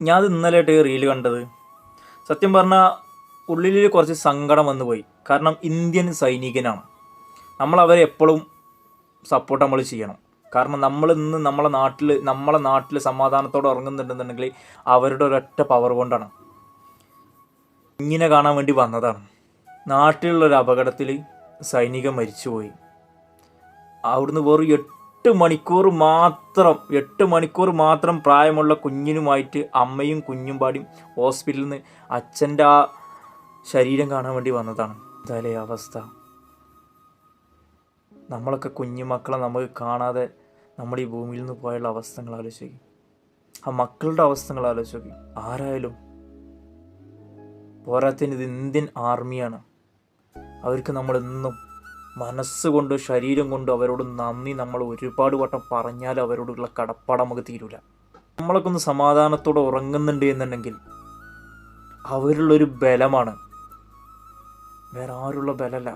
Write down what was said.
ഞാൻ ഇന്നലെയായിട്ട് റീല് കണ്ടത്. സത്യം പറഞ്ഞാൽ ഉള്ളിൽ കുറച്ച് സങ്കടം വന്നു പോയി. കാരണം ഇന്ത്യൻ സൈനികനാണ്. നമ്മളവരെ എപ്പോഴും സപ്പോർട്ട് നമ്മൾ ചെയ്യണം. കാരണം നമ്മൾ ഇന്ന് നമ്മളെ നാട്ടിൽ സമാധാനത്തോടെ ഉറങ്ങുന്നുണ്ടെന്നുണ്ടെങ്കിൽ അവരുടെ ഒരൊറ്റ പവർ കൊണ്ടാണ്. ഇങ്ങനെ കാണാൻ വേണ്ടി വന്നതാണ്. നാട്ടിലുള്ളൊരു അപകടത്തിൽ സൈനികൻ മരിച്ചുപോയി. അവിടുന്ന് വെറും 8 മണിക്കൂർ മാത്രം പ്രായമുള്ള കുഞ്ഞിനുമായിട്ട് അമ്മയും കുഞ്ഞും പാടിയും ഹോസ്പിറ്റലിൽ നിന്ന് അച്ഛൻ്റെ ആ ശരീരം കാണാൻ വേണ്ടി വന്നതാണ്. എന്തായാലും അവസ്ഥ, നമ്മളൊക്കെ കുഞ്ഞുമക്കളെ നമുക്ക് കാണാതെ നമ്മൾ ഈ ഭൂമിയിൽ നിന്ന് പോയുള്ള അവസ്ഥകൾ ആലോചിക്കും. ആ മക്കളുടെ അവസ്ഥകൾ ആലോചിക്കും. ആരായാലും പോരാത്തതിന് ഇത് ഇന്ത്യൻ ആർമിയാണ്. അവർക്ക് നമ്മളെന്നും മനസ്സുകൊണ്ട് ശരീരം കൊണ്ട് അവരോട് നന്ദി നമ്മൾ ഒരുപാട് വട്ടം പറഞ്ഞാലും അവരോടുള്ള കടപ്പാട് നമുക്ക് തീരൂല. നമ്മളൊക്കെ ഒന്ന് സമാധാനത്തോടെ ഉറങ്ങുന്നുണ്ട് എന്നുണ്ടെങ്കിൽ അവരുള്ളൊരു ബലമാണ്, വേറെ ആരുള്ള ബലമല്ല.